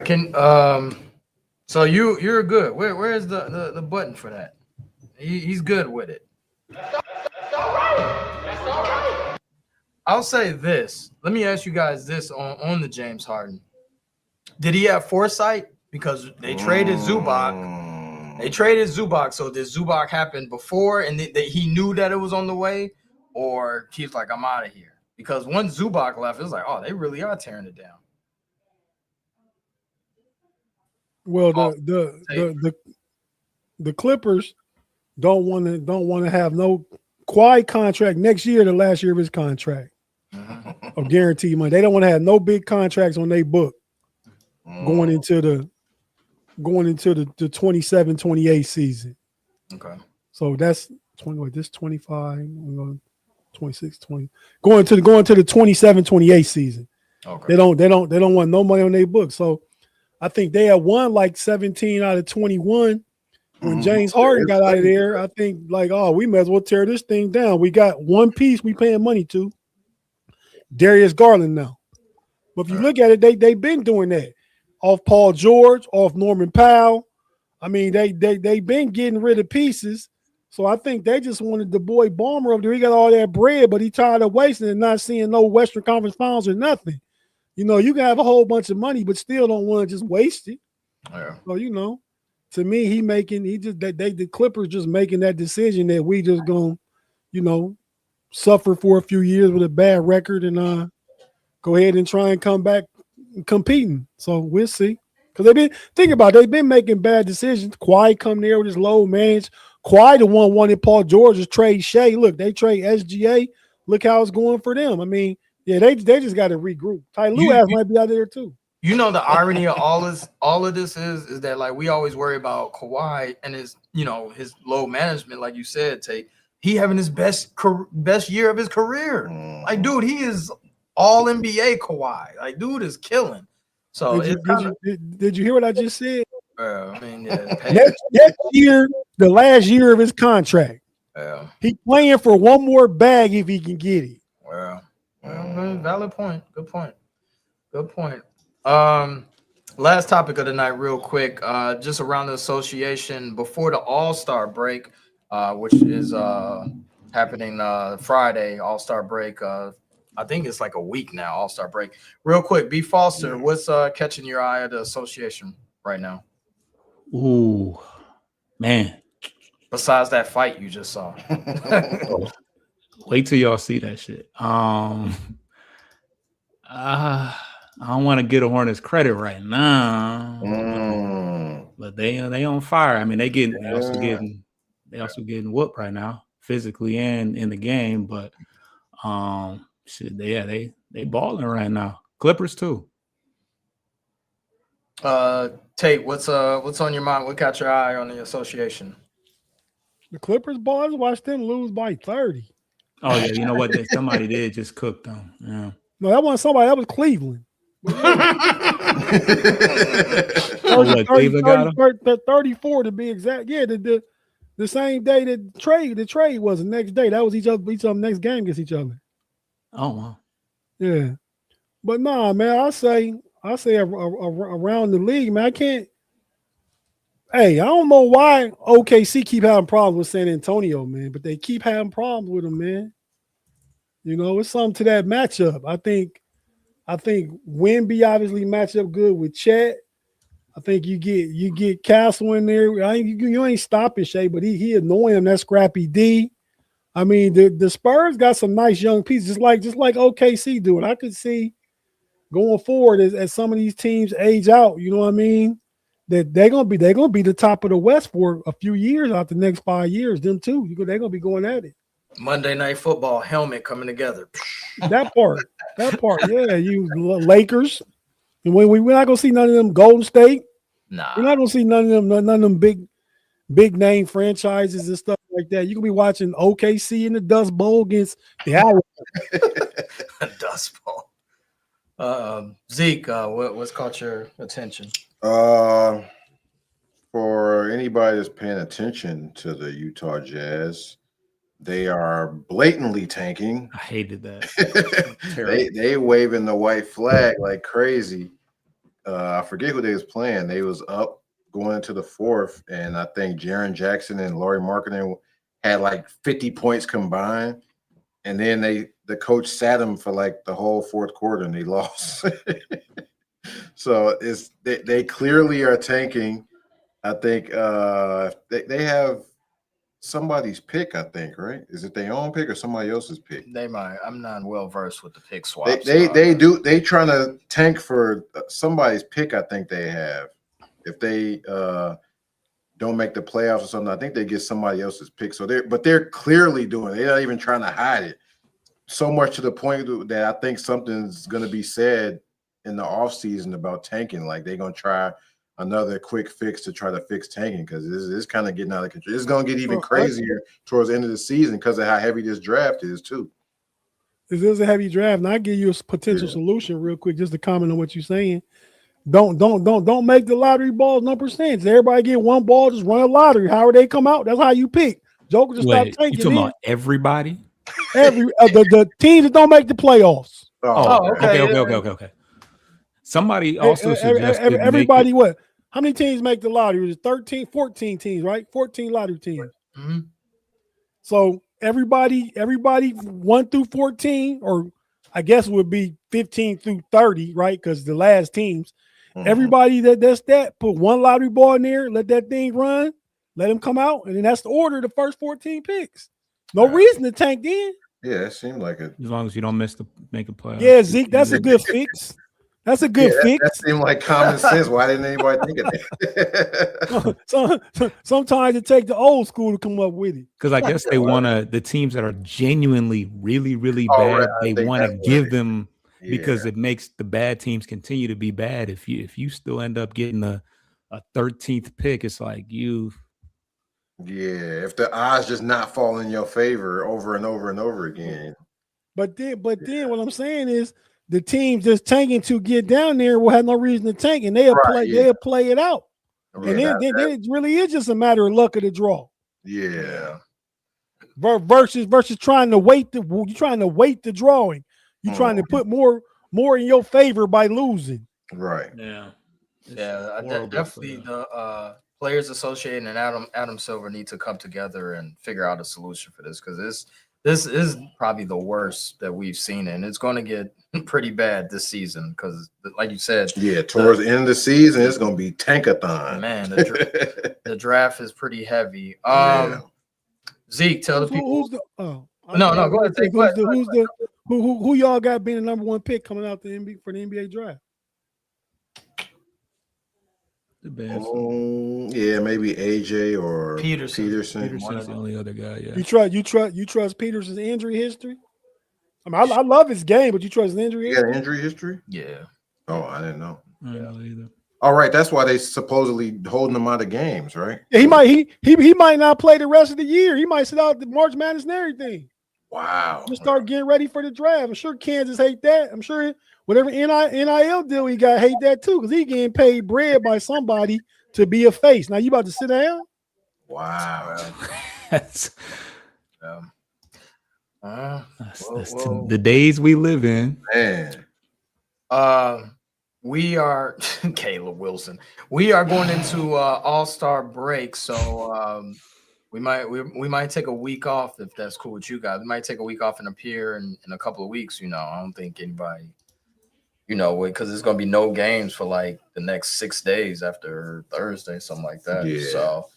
So you're good. Where's the button for that? He's good with it. That's all right. I'll say this. Let me ask you guys this on the James Harden. Did he have foresight? Because they traded Zubac. They traded Zubac. So did Zubac happen before and he knew that it was on the way? Or he's like, I'm out of here? Because once Zubac left, it was like, oh, they really are tearing it down. Well, the Clippers don't want to have no quiet contract next year, the last year of his contract of guaranteed money. They don't want to have no big contracts on their book going into the 27-28 season. Okay. So that's 25, 26, 20. Going to the 27-28 season. Okay. They don't want no money on their book. So I think they had won like 17 out of 21 when James Harden got out of there. I think we may as well tear this thing down. We got one piece we paying money to, Darius Garland now. But if you look at it, they've been doing that off Paul George, off Norman Powell. I mean, they've been getting rid of pieces. So I think they just wanted the boy Ballmer over there. He got all that bread, but he tired of wasting and not seeing no Western Conference Finals or nothing. You can have a whole bunch of money, but still don't want to just waste it. Yeah. So, to me, the Clippers just making that decision that we just gonna, suffer for a few years with a bad record and go ahead and try and come back competing. So we'll see. Because they've been making bad decisions. Kawhi come there with his low manage. Kawhi the one wanted Paul George to trade Shea. Look, they trade SGA. Look how it's going for them. I mean, yeah, they just got to regroup. Ty Lue might be out there too. The irony of all of this is that we always worry about Kawhi and his his low management, like you said, Tate. He having his best year of his career. Dude, he is all NBA Kawhi. Dude is killing. So did you hear what I just said? I mean, yeah, next year, the last year of his contract. Yeah. He playing for one more bag if he can get it. Well, valid point. Good point. Last topic of the night, real quick. Just around the association before the All-Star break, which is happening Friday. All-Star break. I think it's like a week now. All-Star break. Real quick, B. Foster, what's catching your eye at the association right now? Ooh, man. Besides that fight you just saw. Wait till y'all see that shit. I don't want to get a Hornets credit right now, but they on fire. I mean, they also getting whooped right now, physically and in the game. But Shit, they balling right now. Clippers too. Tate, what's on your mind? What got your eye on the association? The Clippers boys, watch them lose by 30. Oh yeah, you know what? Somebody did just cook them. Yeah. No, that wasn't somebody. That was Cleveland. Oh, what, Cleveland got 34 to be exact. Yeah, the same day that the trade was the next day. That was each other next game against each other. Oh wow. Yeah, but nah, man. I say around the league, man. I can't. Hey, I don't know why OKC keep having problems with San Antonio, man, but they keep having problems with them, man. You know, it's something to that matchup. I think Wemby obviously match up good with Chet. I think you get Castle in there. You ain't stopping Shea, but he annoying him. That scrappy D. I mean, the Spurs got some nice young pieces, just like OKC do. And I could see going forward as some of these teams age out. You know what I mean? That they're gonna be the top of the West for a few years out the next 5 years. Them too. They're gonna be going at it. Monday Night Football helmet coming together. That part, yeah. You Lakers, and we're not gonna see none of them Golden State. Nah, we're not gonna see none of them big name franchises and stuff like that. You can be watching OKC in the Dust Bowl against the Owls. Dust Bowl. Zeke, what's caught your attention? For anybody that's paying attention to the Utah Jazz, they are blatantly tanking. I hated that. they waving the white flag like crazy. I forget who they was playing. They was up going into the fourth, and I think Jaren Jackson and Lauri Markkanen had like 50 points combined. And then the coach sat them for like the whole fourth quarter, and they lost. So they clearly are tanking. I think they have somebody's pick, I think, right? Is it their own pick or somebody else's pick? They might. I'm not well versed with the pick swaps. They trying to tank for somebody's pick. I think they have. If they don't make the playoffs or something, I think they get somebody else's pick. So they're clearly doing it. They're not even trying to hide it. So much to the point that I think something's going to be said in the offseason about tanking. Like they're going to try another quick fix to try to fix tanking because it's kind of getting out of control. It's going to get even crazier towards the end of the season because of how heavy this draft is too. This is a heavy draft, and I'll give you a potential solution real quick, just to comment on what you're saying. Don't make the lottery balls no percentage. Everybody get one ball, just run a lottery. However they come out, that's how you pick. Joker just stop tanking. You talking about everybody? The teams that don't make the playoffs. Okay. Somebody also suggested everybody what? How many teams make the lottery? It's 13, 14 teams, right? 14 lottery teams. Mm-hmm. So everybody 1 through 14, or I guess it would be 15 through 30, right? Because the last teams, everybody that's put one lottery ball in there, let that thing run, let them come out, and then that's the order of the first 14 picks. No reason to tank then. Yeah, it seemed like it. As long as you don't make a playoff. Yeah, Zeke, that's a good fix. That's a good fix. That seemed like common sense. Why didn't anybody think of that? Sometimes it takes the old school to come up with it. Because I guess they want to, the teams that are genuinely really, really bad, they want to give them because it makes the bad teams continue to be bad. If you still end up getting a 13th pick, it's like you. Yeah, if the odds just not fall in your favor over and over and over again. But then what I'm saying is, the teams just tanking to get down there will have no reason to tank, and they'll play it out. And then it really is just a matter of luck of the draw. Yeah. Versus trying to wait the drawing. You're trying to put more in your favor by losing. Right. Yeah. Definitely the Players Association and Adam Silver need to come together and figure out a solution for this, because this is probably the worst that we've seen, and it's going to get pretty bad this season because, like you said, towards the end of the season, it's going to be tankathon. Man, the draft is pretty heavy. Zeke, tell the people. Go ahead. Who y'all got being the number one pick coming out for the NBA draft? Maybe AJ or Peterson. Peterson's the only other guy. Yeah. You trust Peterson's injury history? I mean, I love his game, but you trust his injury He got history? an injury history? Yeah. Oh, I didn't know. I don't know either. All right, that's why they supposedly holding him out of games, right? Yeah, he might not play the rest of the year. He might sit out the March Madness and everything. Wow. Just start getting ready for the draft. I'm sure Kansas hate that. I'm sure whatever NIL deal he got hate that too, because he getting paid bread by somebody to be a face. Now you about to sit down? Wow. That's Well, the days we live in. Man. We are Caleb Wilson. We are going into All-Star break, so we might take a week off if that's cool with you guys. We might take a week off and appear in a couple of weeks. I don't think anybody, because there's gonna be no games for like the next 6 days after Thursday, something like that. Yeah. So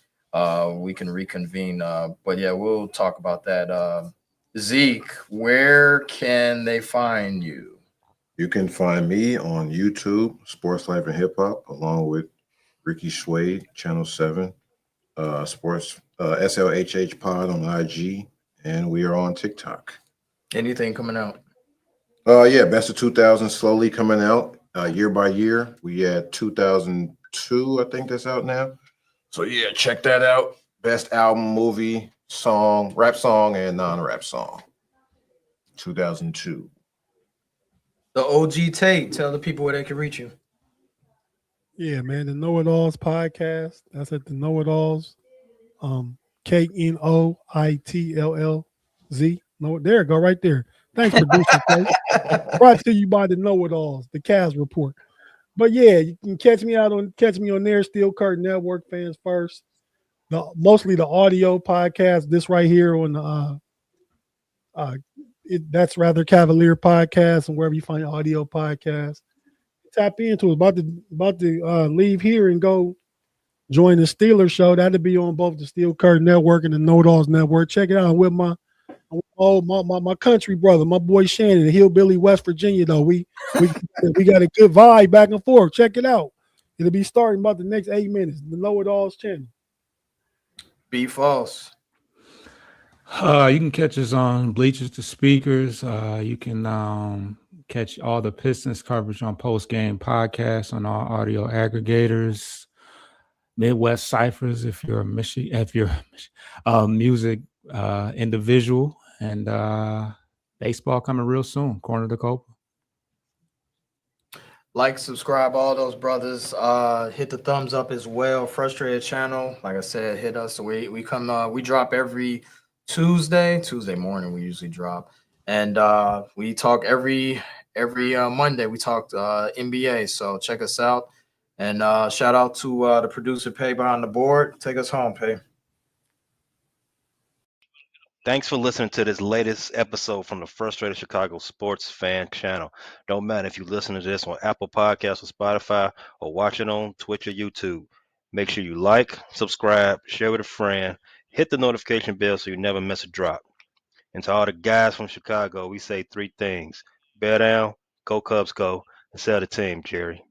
we can reconvene. But yeah, we'll talk about that. Zeke, where can they find you? You can find me on YouTube, Sports Life and Hip Hop, along with Ricky Schwade, Channel 7, Sports SLHH Pod on IG, and we are on TikTok. Anything coming out? Yeah, Best of 2000 slowly coming out year by year. We had 2002, I think that's out now. So yeah, check that out. Best album, movie, song, rap song, and non-rap song. 2002. The OG Tate. Tell the people where they can reach you. Yeah, man. The Know It Alls podcast. That's at the Know It Alls. KNOITLLZ. No, there it go, right there. Thanks, producer. Brought to you by the Know It Alls, the Cavs report. But yeah, you can catch me on there. Steel Curtain Network, fans first. Mostly the audio podcast. This right here on That's Rather Cavalier podcast, and wherever you find audio podcasts. Tap into it. About to leave here and go join the Steelers show. That'll be on both the Steel Curtain Network and the No Dolls Network. Check it out. I'm with my country brother, my boy Shannon, Hillbilly, West Virginia. Though we got a good vibe back and forth. Check it out. It'll be starting about the next 8 minutes. The Know It Alls channel. Be false. You can catch us on Bleachers to Speakers. You can catch all the Pistons coverage on Post Game Podcasts on all audio aggregators. Midwest Ciphers if you're a music individual, and baseball coming real soon. Corner to Copa. Like, subscribe, all those brothers. Hit the thumbs up as well. Frustrated channel, like I said, hit us. We come. We drop every Tuesday morning. We usually drop, and we talk every Monday. We talk NBA. So check us out, and shout out to the producer Pay behind the board. Take us home, Pay. Thanks for listening to this latest episode from the Frustrated Chicago Sports Fan Channel. Don't matter if you listen to this on Apple Podcasts or Spotify or watch it on Twitch or YouTube. Make sure you like, subscribe, share with a friend, hit the notification bell so you never miss a drop. And to all the guys from Chicago, we say 3 things. Bear down, go Cubs go, and sell the team, Jerry.